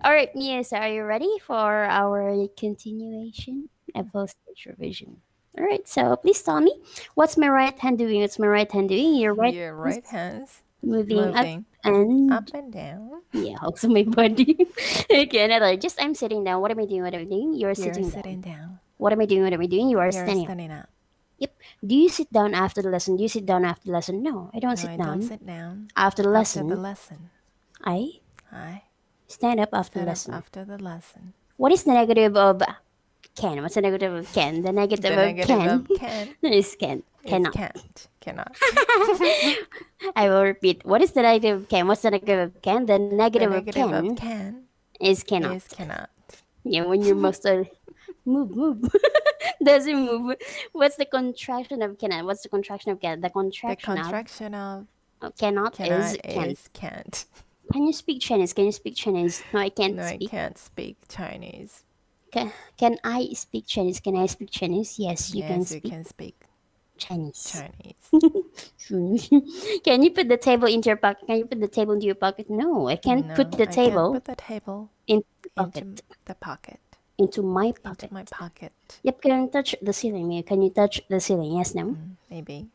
All right, Mia, so are you ready for our continuation of post-stage revision? All right, so please tell me, what's my right hand doing? What's my right hand doing? Your right Your hand right is hand's moving up moving and up and down. yeah, also my body. Okay, another. Just I'm sitting down. What am I doing? What am I doing? You're You're sitting down. sitting down. What am I doing? What am I doing? You are You're standing up. standing up. Yep. Do you sit down after the lesson? Do you sit down after the lesson? No, I don't No, sit I don't down sit down after the after the lesson. lesson. I I stand up after the stand up lesson. after the lesson. What is the negative of can? What's the negative of can? The negative The of negative can of can is can. is Cannot. can't. Cannot. I will repeat. What is the negative of can? What's the negative of can? The The negative of negative of can can is cannot. is cannot. Yeah, when your muscle move doesn't move. What's the contraction of cannot? What's the contraction of can? The The contraction contraction of of cannot cannot is can. is can't. Can you speak Chinese? Can you speak Chinese? No, I can't No, I speak. can't speak Chinese. Can I speak Chinese? Can I speak Chinese? Yes, you can Yes, you speak can speak Chinese. Chinese. Can you put the table into your pocket? Can you put the table into your pocket? No, I can't put No, the I can't table put the table into the into pocket. the pocket. Into my Into pocket. my pocket. Yep, can you touch the ceiling, Mia? Can you touch the ceiling? Yes, no? Maybe.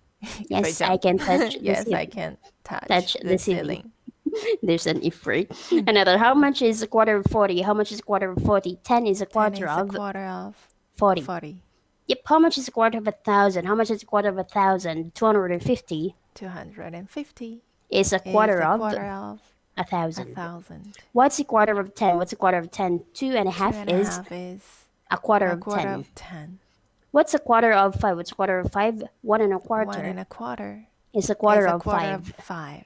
If I Yes, I jump. can touch the Yes, I ceiling. can touch Touch the the ceiling. ceiling. There's an if right. Another. How much is a quarter of 40? How much is a quarter of 40? 10 is a 10 quarter is a of quarter of 40. 40. Yep, how much is a quarter of a thousand? How much is a quarter of a thousand? 250 250 is a is quarter a of quarter of a a thousand. thousand. What's a quarter of 10? What's a quarter of 10? Two and a Two half and a is half is a quarter a of quarter 10. of 10. What's a quarter of 5? What's a quarter of 5? One and a One quarter and a quarter is a is quarter a of quarter of 5. 5.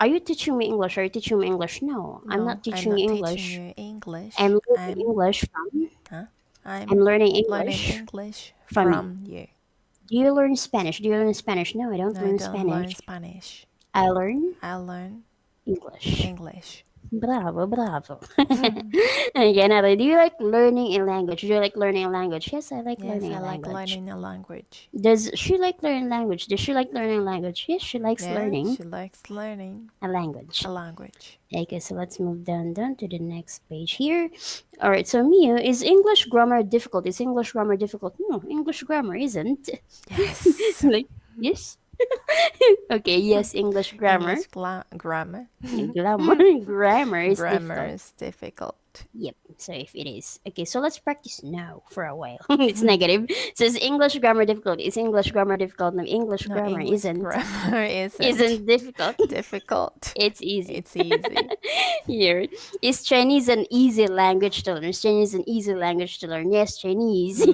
Are you teaching me English? Are you teaching me English? No, I'm not No, I'm teaching not you teaching English. you English. I'm learning I'm English from. huh? I'm I'm learning learning English English from you. from you. Do you learn Spanish? Do you learn Spanish? No, I don't No, I learn don't learn Spanish. Spanish. I learn I learn English. English. Bravo, bravo. Again, Natalie, do you like learning a language? Do you like learning a language? Yes, I like Yes, learning I a like language. learning a language. Does she like learning language? Does she like learning language? Yes, she likes Yeah, learning she likes learning a language. a language. Okay, so let's move down to the next page here. All right, so Mia, is English grammar difficult? Is English grammar difficult? No, English grammar isn't. Yes. Like, yes. Okay, yes, English grammar. Grammar. Grammar, grammar is Grammar difficult. is difficult. Yep. So if it is okay, so let's practice now for a while. It's negative. So is English grammar difficult? Is English grammar difficult? No, English No, grammar English isn't grammar isn't isn't difficult. difficult. It's easy. It's easy. Here is Chinese an easy language to learn? Is Chinese an easy language to learn? Yes, Chinese.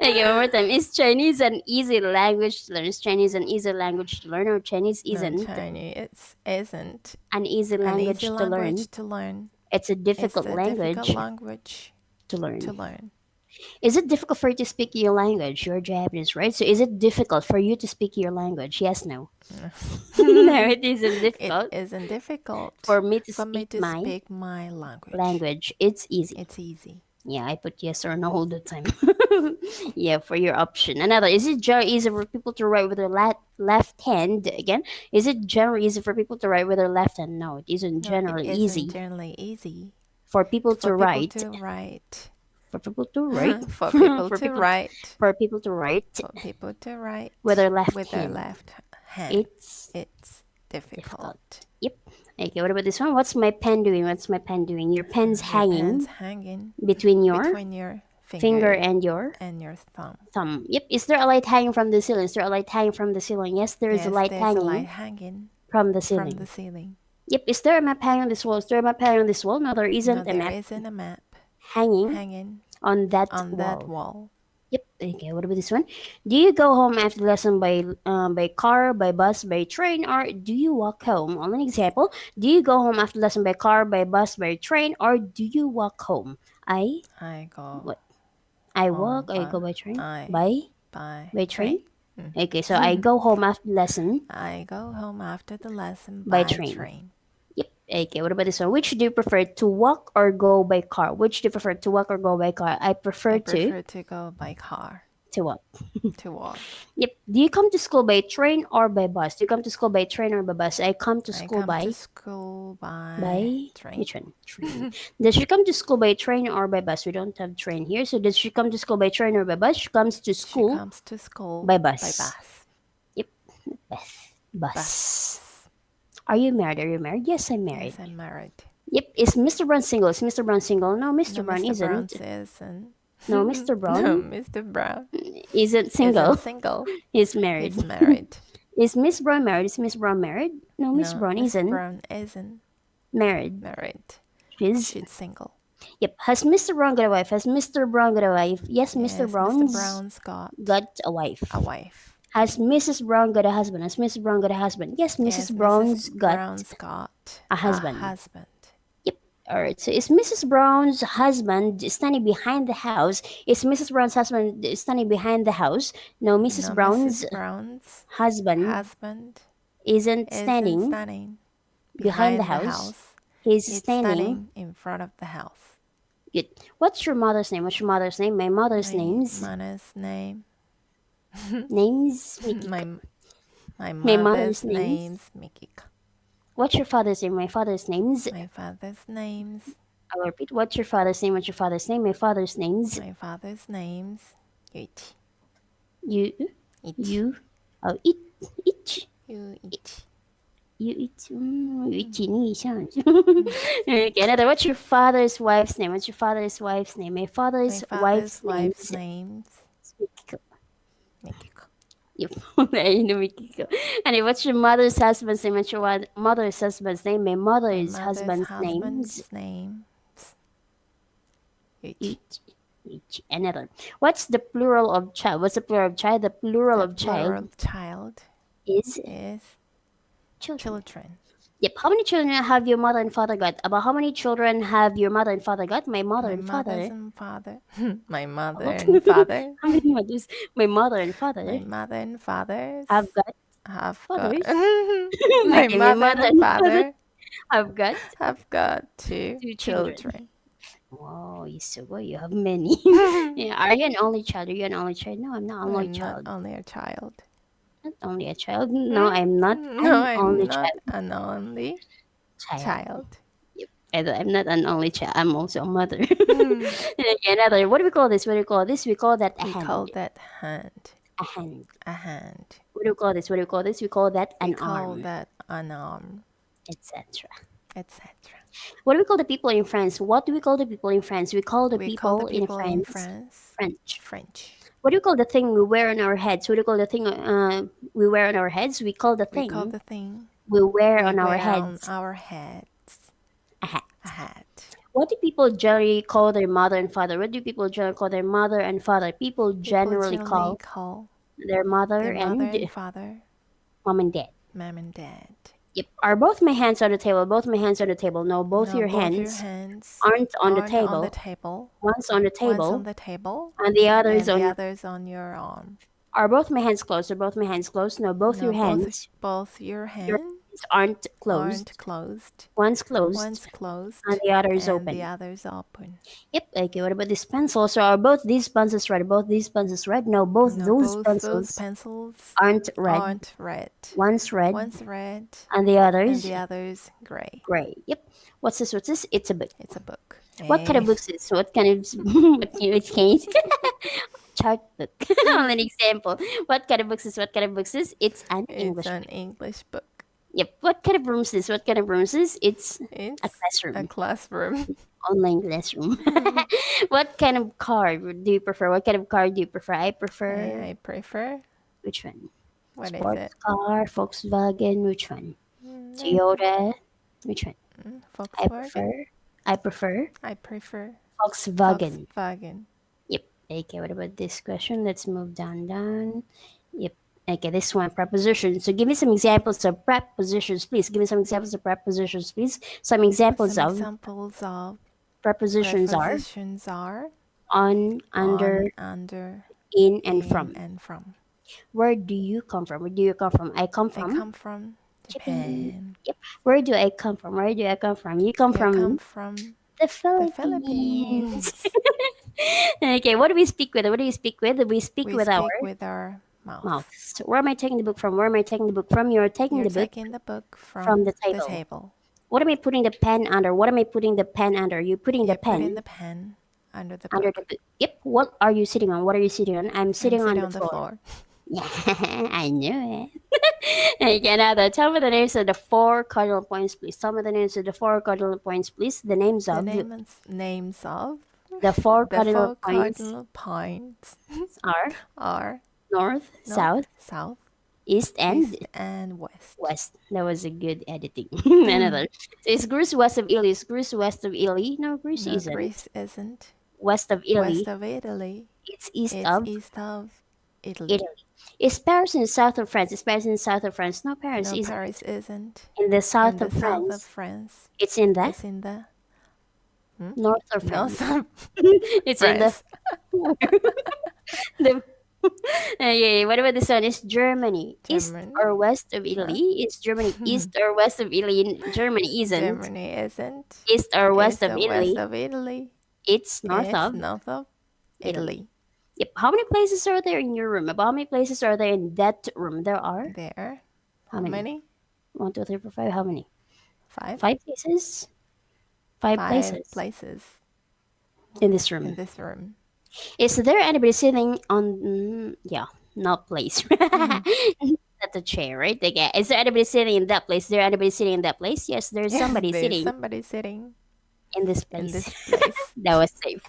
Okay, one more time. Is Chinese an easy language to learn? Is Chinese an easy language to learn? Or Chinese No, isn't Chinese isn't an easy an easy language to learn? language to learn. It's a It's difficult a difficult language language to to learn. learn. Is it difficult for you to speak your language? You're Japanese, right? So is it difficult for you to speak your language? Yes, no. No, it isn't It difficult isn't difficult for me to for me speak to my speak my language. language. It's easy. It's easy. Yeah, I put yes or no all the time. Yeah, for your option. Another, is it generally easy for people to write with their left hand? Again, is it generally easy for people to write with their left hand? No, it isn't No, it generally isn't easy generally easy for people for to people write. to write. For people to write. For people for to people write. for people to write For people to with write their left with their hand. left hand. It's It's difficult. difficult. Yep. Okay, what about this one? What's my pen doing? What's my pen doing? Your pen's Your pen's hanging hanging between your between your finger finger and your and your thumb. thumb. Yep. Is there a light hanging from the ceiling? Is there a light hanging from the ceiling? Yes, there is a Yes, light there's a light hanging hanging from the from the ceiling. ceiling. Yep. Is there a map hanging on this wall? Is there a map hanging on this wall? No, there No, isn't a there map isn't a map hanging hanging on that on that wall. wall. Yep. Okay. What about this one? Do you go home after the lesson by car, by bus, by train, or do you walk home? On an example, do you go home after the lesson by car, by bus, by train, or do you walk home? I I go what? I home walk. I go by train. I by By train. train. Okay. So I go home after lesson I go home after the lesson by by train. train. Yep. Okay. What about this one? Which do you prefer, to walk or go by car? Which do you prefer, to walk or go by car? I I prefer to prefer to go by car. To walk. To walk. Yep. Do you come to school by train or by bus? Do you come to school by train or by bus? I come to I school come by to school by train. which one? Train. Does she come to school by train or by bus? We don't have train here. So does she come to school by train or by bus? She comes to She school comes to school by by bus. bus. Yep. Bus. Bus. Are you married? Are you married? Yes, I'm married. Yes, I'm married. Yep. Is Mr. Brown single? Is Mr. Brown single? No, Mr. No, Brown Mr. Brown isn't. isn't. No, Mr. Brown No, Mr. Brown isn't single. isn't single. He's married. He's married. Is Miss Brown married? Is Miss Brown married? No, Miss No, Brown Miss isn't Brown isn't married. married. She's She's single. yep. Has Mr. Brown got a wife? Has Mr. Brown got a wife? Yes, Mr. Yes, Brown's Mr. Brown's got a wife. a wife. Has Mrs. Brown got a husband? Has Mrs. Brown got a husband? Yes, Mrs. Yes, Brown's Mrs. got Brown's got a husband. husband. Yep. All right. So is Mrs. Brown's husband standing behind the house? Is Mrs. Brown's husband standing behind the house? No, Mrs. No, Brown's Mrs. Brown's husband isn't standing behind the house. He's He's standing. in front of the house. Good. What's your mother's name? What's your mother's name? My mother's name's Mother's name. name's My My mother's mother's name's- name's Mikika. What's your father's name? My father's name's My father's name's I'll repeat. What's your father's name? What's your father's name? My father's name's Yuichi. you Ichi. you oh ich Yuichi. you ich你像 Okay, another. What's your father's wife's name? What's your father's wife's name? My My father's father's wife's wife's name's name's Mikiko. Mikiko. Yep. I know Mikiko. And what's your mother's husband's name? What's your mother's husband's name? My My mother's mother's husband's husband's name's Yuichi. each another. What's the plural of child? What's the plural of child? The plural of Plural child child is is children. children. Yep. How many children have your mother and father got? About how many children have your mother and father got? My mother My and mother father. and father. My mother and father. How many mothers? My mother and father My mother and fathers have got. have fathers. got. My Okay, mother and father have got have got two two children. children. Wow, you so good. You have many. Yeah. Are you an only child? Are you an only child? No, I'm not only I'm child. not only a child. Not only a child. No, I'm not No, an only I'm not child. an only child. I'm not an only child. I'm also a mother. Another. What do we call this? What do we call this? We call that a We hand. call that hand. A hand. A hand. What do we call this? What do we call this? We call that We an call arm, that an arm, etc. etc. What do we call the people in France? What do we call the people in France? We call the We call people the in people in France France French. French. What do we call the thing we wear on our heads? What do we call the thing we wear on our heads? We call the We thing call the thing we wear we on our wear heads on our heads a hat. a hat. What do people generally call their mother and father? What do people generally call their mother and father? People generally call their mother their mother and and father mom and dad. mom and dad. Yep. Are both my hands on the table? Both my hands on the table. No, both No, your both hands your hands aren't on the aren't table. on the table. One's on the One's table on the table and the other and is the on. other's on your arm. Are both my hands closed? Are both my hands closed? No, both No, your hands both your hands aren't closed. aren't closed. One's closed One's closed and the other is and open. the other's open. Yep. Okay. What about this pencil? So are both these pencils red? Both these pencils red? No, both No, those both those pencils pencils aren't red. aren't red. One's red One's red and the and other's the other's gray. gray. Yep. What's this? What's this? It's a book. It's a book. What kind of books is? What kind of which case? Chart book. An example. What kind of books is? What kind of books is? It's an English. It's an English book. Yep. What kind of room is this? What kind of room is this? It's It's a classroom. a classroom. Online classroom. What kind of car do you prefer? What kind of car do you prefer? I prefer I prefer. which one? What is Sports it? car, Volkswagen, which one? Toyota, which one? I Volkswagen. prefer I prefer Volkswagen. Volkswagen. Yep. Okay, what about this question? Let's move down. Yep. Okay, this one, prepositions. So give me some examples of prepositions, please. Give me some examples of prepositions, please. Some examples Some of examples of prepositions are on, under, under, in, and in, from. and from. Where do you come from? Where do you come from? I come I from come from Japan. Yep. Where do I come from? Where do I come from? You come I come from from the the Philippines. Philippines. Okay, what do we speak with? What do we speak with? We speak We with our speak with our mouth. mouth. So where am I taking the book from? Where am I taking the book from? You're taking You're the book taking the book from the the table. table. What am I putting the pen under? What am I putting the pen under? You're putting the You're putting pen the pen under the under book. the book. Yep. What are you sitting on? What are you sitting on? I'm sitting on the floor. Yeah, I knew it. Okay, now tell me the names of the 4 cardinal points, please. Tell me the names of the 4 cardinal points, please. The names The of names of the 4 the cardinal 4 points cardinal points are north, north, south, east, east, and and west. west. That was a good editing. Another. So is Greece west of Italy? Is Greece west of Italy? No, Greece No, isn't. Greece isn't. West of Italy. West of Italy. It's east It's of east of Italy. Italy. Is Paris in the south of France? Is Paris in the south of France? No, Paris No, isn't. Paris isn't. In the south In of the south France. of France. It's in the It's in the north of France. north of It's in the France. the yeah, what about this one? Is Germany east Germany. or west of Italy? Is Germany east or west of Italy? Germany isn't. Germany isn't. East or west East of or Italy? west of Italy. It's north It's of north of Italy. Yep. How many places are there in your room? About how many places are there in that room? There are There. how many? 1, 2, 3, 4, 5. How many? 5. 5 places. 5 places in this room. in this room. Is there anybody sitting on? Yeah, not place. Not the chair, right? Okay. Is there anybody sitting in that place? Is there anybody sitting in that place? Yes, there's Yes, somebody there's sitting somebody sitting in this in place. this place. That was safe.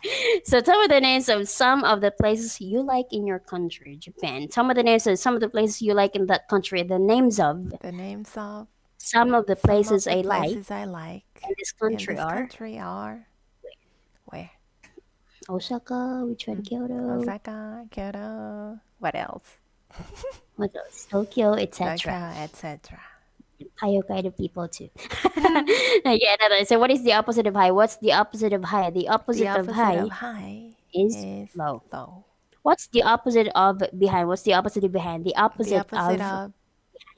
So tell me the names of some of the places you like in your country, Japan. Tell me the names of some of the places you like in that country. The names of The names of some of the some places of the I like places I like in this in country this are country are where? Osaka, which one? Kyoto, Osaka, Kyoto. What else? what else? Tokyo, Tokyo, etc. etc. Hokkaido people too. Yeah, another. So what is the opposite of high? What's the opposite of high? The The opposite of opposite of high high is is low. low. What's the opposite of behind? What's the opposite of behind? The The opposite opposite of of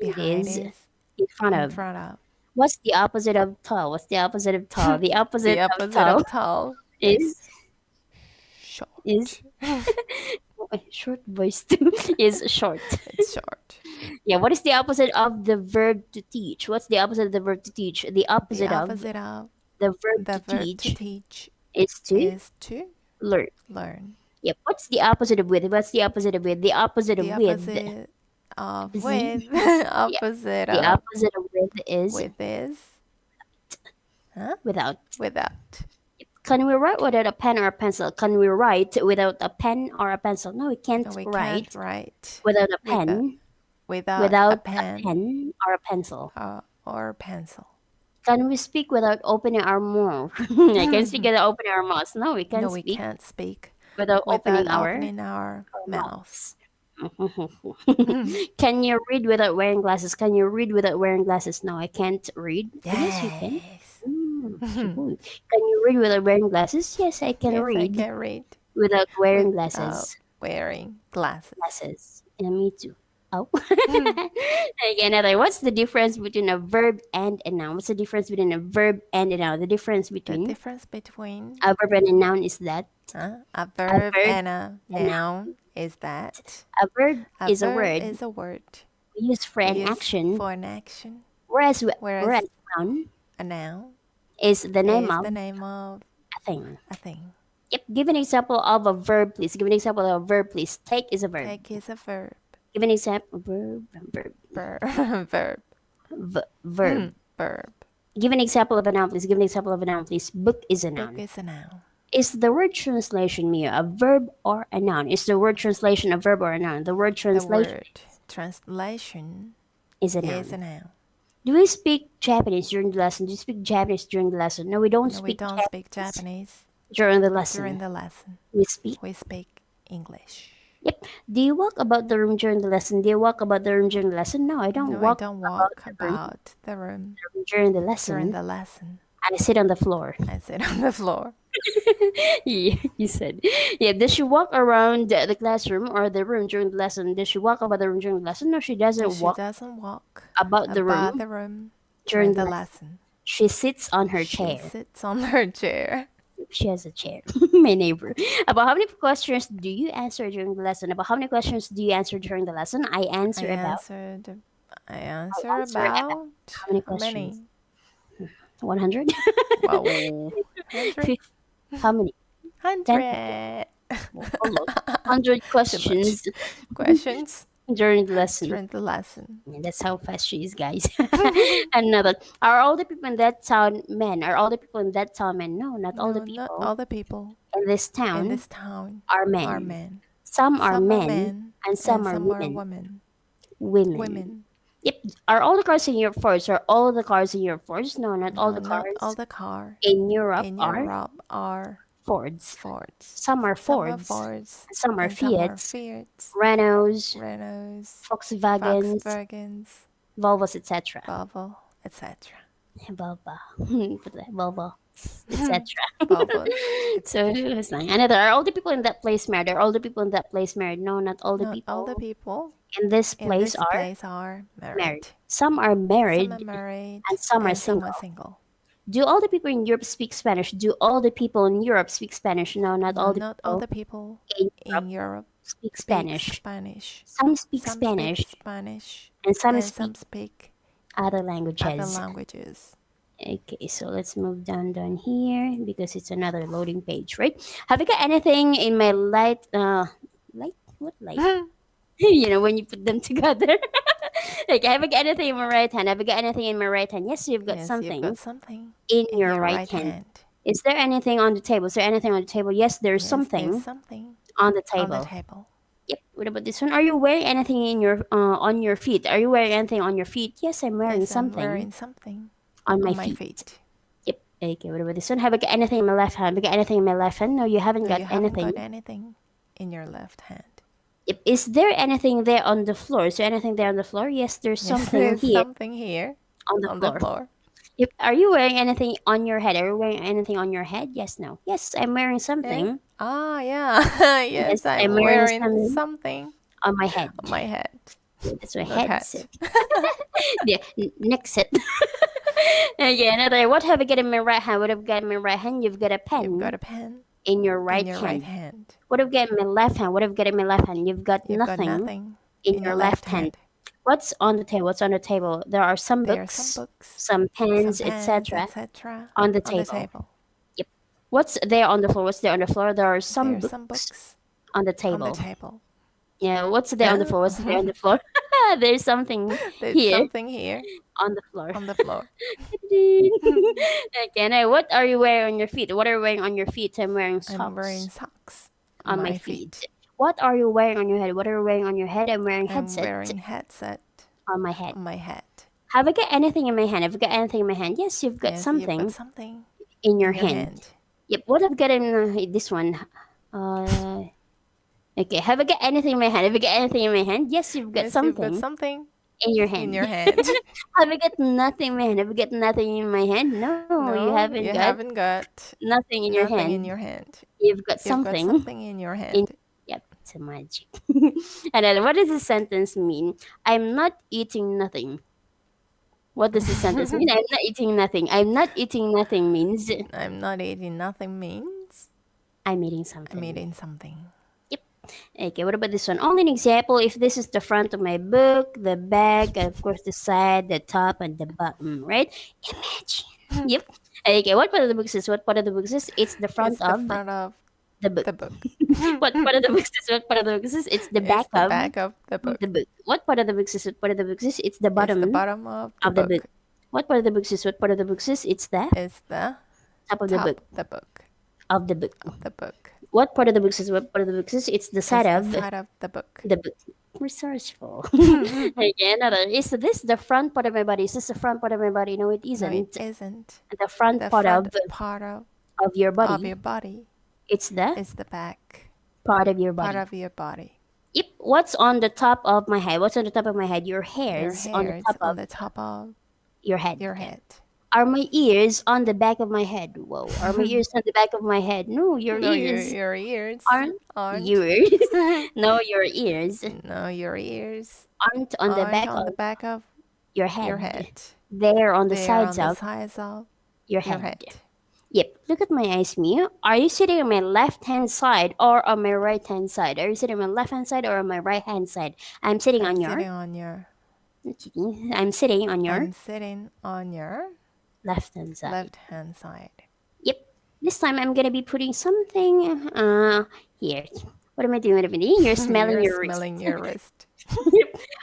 behind is is in front in of. front of. What's the opposite of tall? What's the opposite of tall? The opposite The of opposite tall of tall is short. short voice too is short. It's short. Yeah, what is the opposite of the verb to teach? What's the opposite of the verb to teach? The The opposite of opposite of the verb the to verb to teach teach is to is to learn. learn. Yep. What's the opposite of with? What's the opposite of with? The opposite of The with. opposite of Z. with. Yeah. Opposite The of opposite of with is with is without. without. Can we write without a pen or a pencil? Can we write without a pen or a pencil? No, we can't No, we write can't write without a without pen, without a without a pen pen or a pencil. or pencil. Can we speak without opening our mouth? I can speak without opening our mouths. No, we No, can't we speak can't speak without without opening opening our our mouths. mouths. Can you read without wearing glasses? Can you read without wearing glasses? No, I can't read. Yes, you can. Yes. Sure. Can you read without wearing glasses? Yes, I can Yes, I read can read without wearing without glasses. wearing glasses. Glasses. Yeah, me too. Oh. Okay, another. What's the difference between a verb and a noun? What's the difference between a verb and a noun? The difference The between difference between a verb and a noun is that a a verb verb and a noun is that a verb a is a verb word is a word we use for we an use action, for an action, whereas whereas noun a noun is the name is of the name of a thing. a thing. Yep. Give an example of a verb, please. Give an example of a verb, please. Take is a verb. Take is a verb. Give an example. Verb. Verb. Verb. Verb. Give an example of a noun, please. Give an example of a noun, please. Book is a Book noun. is a noun. Is the word translation, Mia, a verb or a noun? Is the word translation a verb or a noun? The word The translation word translation is a is a noun. noun. Do we speak Japanese during the lesson? Do you speak Japanese during the lesson? No, we don't No, we speak don't speak Japanese during the during lesson. the lesson. We speak. We speak English. Yep. Do you walk about the room during the lesson? Do you walk about the room during the lesson? No, I don't No, I walk don't about walk the room about the room during the during lesson. the lesson. I sit on the floor. I sit on the floor. Yeah, you said. Yeah, does she walk around the classroom or the room during the lesson? Does she walk about the room during the lesson? No, she doesn't She walk doesn't walk about the about room the room during during the the lesson. lesson. She sits on her She chair. sits on her chair. she has a chair. My neighbor. About how many questions do you answer during the lesson? About how many questions do you answer during the lesson? I answer about I I answer answer about about how many how questions? many? 100? Wow, 100? How many? 10? 100. Oh, almost 100 Too much. questions Questions during the lesson. during the lesson. And that's how fast she is, guys. Another. Are all the people in that town men? Are all the people in that town men? No, not all the No, not people all the people in this in town this town are are men. men. Some are Some are men men and some are some are women. women. Women. Yep. Are all the cars in Europe Fords? Are all the cars in Europe Fords? No, not all No, the not cars all the car in Europe in are Europe are Fords. Fords. Some are Some are Fords. Fords Some are and some are Fiats, Fiats, Renaults, Renaults, Volkswagens, Volkswagens, Volvos, etc. Volvo, etc. Volvo, Volvo, etc. Volvo, So etc. it's like another. Are all the people in that place married? Are all the people in that place married? No, not all the Not all the people people in this in place this are place are married. married. Some are Some married are married and some are and some are single. single. Do all the people in Europe speak Spanish? Do all the people in Europe speak Spanish? No, not No, all the not all people the people in in Europe Europe speak speak Spanish. Spanish. Some speak Some speak Spanish Spanish and some and speak some speak other other languages. languages. Okay, so let's move down here because it's another loading page, right? Have you got anything in my light? What light? You know, when you put them together. Like, have you got anything in my right hand? Have you got anything in my right hand? Yes, you've got Yes, you've something got something in in your your right right hand. hand. Is there anything on the table? Is there anything on the table? Yes, there's Yes, there's something something on the on the table. table. Yep. What about this one? Are you wearing anything in your on your feet? Are you wearing anything on your feet? Yes, I'm wearing Yes, I'm something wearing something on my on my feet. feet. Yep. Okay. What about this one? Have I got anything in my left hand? Have I got anything in my left hand? No, you haven't No, got you haven't anything. got anything in your left hand. Yep. Is there anything there on the floor? Is there anything there on the floor? Yes, there's Yes, something there's here something here on the on the floor. floor. Yep. Are you wearing anything on your head? Are you wearing anything on your head? Yes, no. Yes, I'm wearing Yes. something. Ah, yeah. Yes, Yes, I'm I'm wearing wearing something something on my head. on my head. Yeah, that's my Not hat. headset. Yeah, next set. Okay, another. What have I got in my right hand? What have I got in my right hand? You've got a You've got pen a pen in your in right your right hand. hand. What have I got in my left hand? What have I got in my left hand? You've got You've got nothing nothing in in your your left left hand. hand. What's on the table? What's on the table? There are some There are some books, books, some some pens, pens, etc. etc. on the on the table. table. Yep. What's there on the floor? What's there on the floor? There are some There are some books books on the on the table. table. Yeah, what's there on the floor? What's there on the floor? There's something There's here something here on the floor. on the floor. Okay, now what are you wearing on your feet? What are you wearing on your feet? I'm wearing I'm wearing socks socks on on my my feet. feet. What are you wearing on your head? What are you wearing on your head? I'm wearing I'm headset wearing headset on my head. on my head. Have I got anything in my hand? Have I got anything in my hand? Yes, you've got Yes, you've got something something in your in your hand. hand. Yep. What have I got in this one? Uh, okay. Have I got anything in my hand? Have I got anything in my hand? Yes, you've got Yes, you've got something something in your in hand. your hand. Have I got nothing in my hand? Have I got nothing in my hand? No, you No, haven't you got haven't got nothing in your nothing in hand. your hand. You've got You've got something something in your in. hand. Yep, it's a magic. And then what does this sentence mean? I'm not eating nothing. What does this sentence mean? I'm not eating nothing. I'm not eating nothing means I'm not eating nothing means I'm eating I'm something. eating something. Yep. Okay, what about this one? Only an example if this is the front of my book, the back, of course, the side, the top, and the bottom, right? Imagine. Yep. Okay, what part of the book is what part of the book is? It's the It's front the of front of the book. the book. What part of the book is what part of the book is? It's the It's back the of back of the the book. book. What part of the book is what part of the book is? It's the It's the bottom bottom of the of the book. book. What part of the book is what part of the book is? It's the It's the top of the top book of the book. of the book. Of the book. What part of the book is what part of the book is? It's the side It's the of side of the book. the book. Resourceful. Okay, another. Is this the front part of my body? Is this the front part of my body? No, it No, it isn't. isn't. The front The part front part of your of body. your body It's the is the back part of your part body. of your body. Yep. What's on the top of my head? What's on the top of my head? Your Your hairs on the hairs top on of the top of your head. your head. Are my ears on the back of my head? Whoa. Are my ears on the back of my head? No, your No, ears your ears aren't aren't. yours. No, your ears No, your ears aren't on the aren't back on the of back of your your head. head. They're on the They're on sides the of sides of your your head. head. Yep. Look at my eyes, Mia. Are you sitting on my left-hand side or on my right-hand side? Are you sitting on my left-hand side or on my right-hand side? I'm sitting on your. I'm sitting on your left-hand side. left-hand side. Yep. This time I'm gonna be putting something here. What am I doing? What am I doing? You're smelling You're your wrist. smelling your wrist.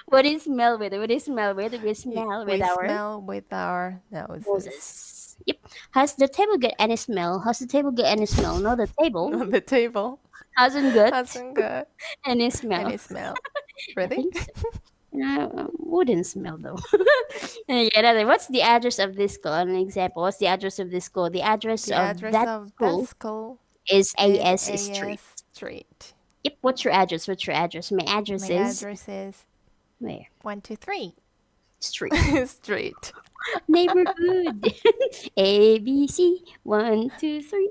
What do you smell with? What do you smell with? We smell with our smell with our noses. noses. Yep. Has the table got any smell? Has the table got any smell? No, the table On the table hasn't got hasn't got any smell. any smell. I Really? think so. Wouldn't smell though. What's the address of this school? An example. What's the address of this school? The address The of address that of school that school is is AS Street. Street. Yep. What's your address? What's your address? My address My is address is where? 123 Street. Street. Neighborhood. A B C 1 2 3.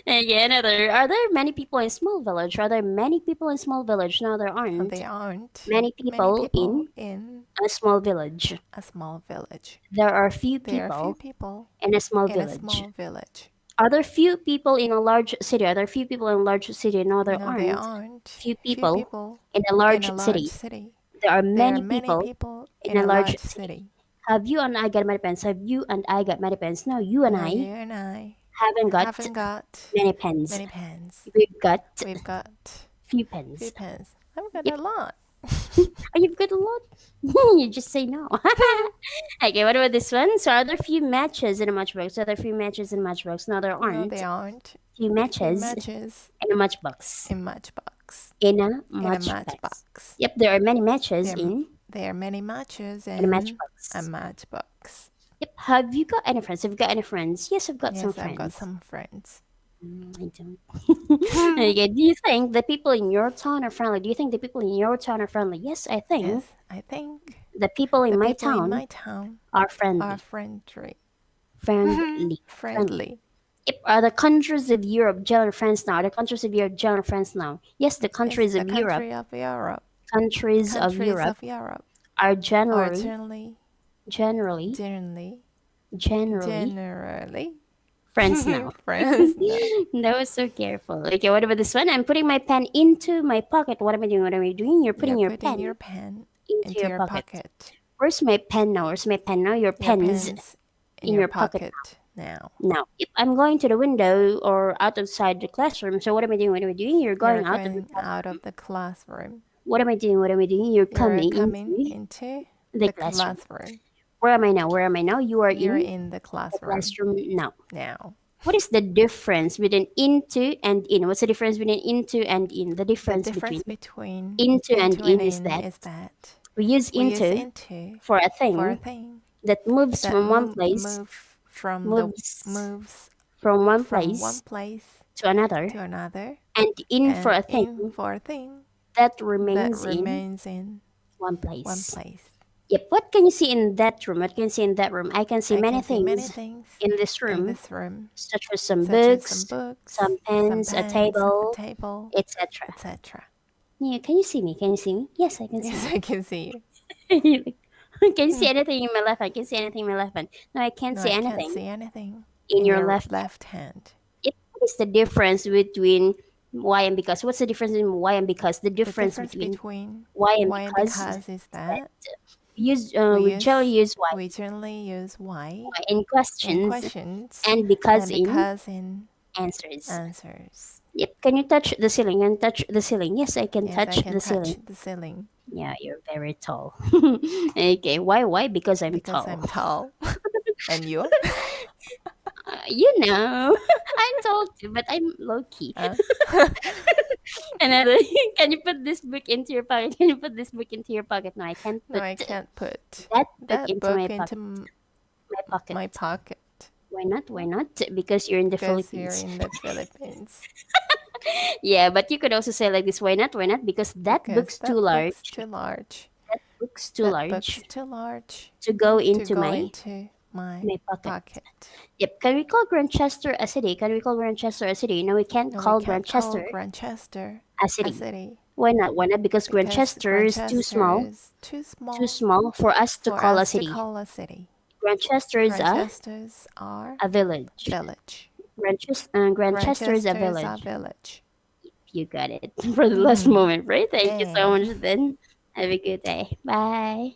Again, are there many people in small village? Are there many people in small village? No, there aren't. They aren't Many people in a small village. a small village. There are few There are few people people in a small in a village. small village. Are there few people in a large city? Are there few people in a large city? No, there No, they aren't. aren't. Few Few people people in a in large a city. large city. There are There many are many people people in a large city. city. Have you and I got many pens? Have you and I got many pens? No, you and No, I you and I haven't got haven't got many pens. many pens. We've got We've got few pens. few pens. I've got Yep. a lot. Oh, you've got a lot? You just say no. Okay, what about this one? So are there few matches in a matchbox? Are there few matches in a matchbox? No, there No, aren't. they aren't. Few Few matches matches in a matchbox. in matchbox. In a In a matchbox. matchbox. Yep, there are many matches There are many matches in a in matchbox. a matchbox. Yep. Have you got any friends? Have you got any friends? Yes, I've got some Yes, friends. I've got some friends. I don't. Okay, do you think the people in your town are friendly? Do you think the people in your town are friendly? Yes, I think Yes, I think the people in the my people in town my town are friendly. are friendly. Friendly. Friendly. Yep. Are the countries of Europe general friends now? Are the countries of Europe general friends now? Yes, the countries Yes, of the Europe. country of Europe. Countries of Countries Europe of Europe are are generally generally friends now. friends now. That was so careful. Okay, what about this one? I'm putting my pen into my pocket. What am I doing? What am I doing? You're putting your pen your pen into your pocket. Where's my pen now? Where's my pen now? Your Your pen's pen's in your pocket now. now. Yep, I'm going to the window or outside the classroom. So what am I doing? What am I doing? You're going out of the out of the classroom. What am I doing? What am I doing? You're coming into the classroom. Where am I now? Where am I now? You are You're in in the the classroom classroom now. now. What is the difference between into and in? What's the difference between into and in? The The difference difference between between into and in is is that that we use we use into into for a for a thing thing that moves that from one place moves from one from place one place to another, to another, and in and for a in thing for a thing that that remains in remains in one one place. place. Yep. What can you see in that room? What can you see in that room? I can see I many can see many things things in this in room, this room, such as some such as books, some books, some pens, a table, etc. etc. Yeah, can you see me? Can you see me? Yes, I can see Yes, you. I can see you. Can you see anything in my left hand? Can you see anything in my left hand? No, I can't No, see I anything can't see anything in your your left. left hand. What is the difference between why and because? What's the difference in why and because? The The difference difference between between why and why and because because is that we generally use why we generally use why in in questions questions and because and in because in answers. answers. Yep. Can you touch the ceiling? Can you touch the ceiling? Yes, I can Yes, touch I can the touch ceiling. the ceiling Yeah, you're very tall. Okay. Why? Why? Because I'm because tall. I'm tall. And you? You know, I'm tall too, but I'm low key. Huh? Another. Can you put this book into your pocket? Can you put this book into your pocket? No, I can't No, put I can't put that book that into book my into pocket. My pocket. my pocket Why not? Why not? Because you're in the because you're Philippines. in the Philippines. Yeah, but you could also say like this. Why not? Why not? Because that Because book's too large. book's too large. That book's too That large book's too large to go to into go my into my pocket. pocket. Yep. Can we call Grantchester a city? Can we call Grantchester a city? No, we can't No, call we can't call Grantchester Grantchester a a city. city Why not? Why not? Because because Grantchester is too small, is too too small for us to for call a us to city. call a city. Grantchester is Grantchesters are a village. village. Grantchester is a Grantchester is a village. village. You got it for the last moment, right? Thank you so Yay. much then. Have a good day. Bye.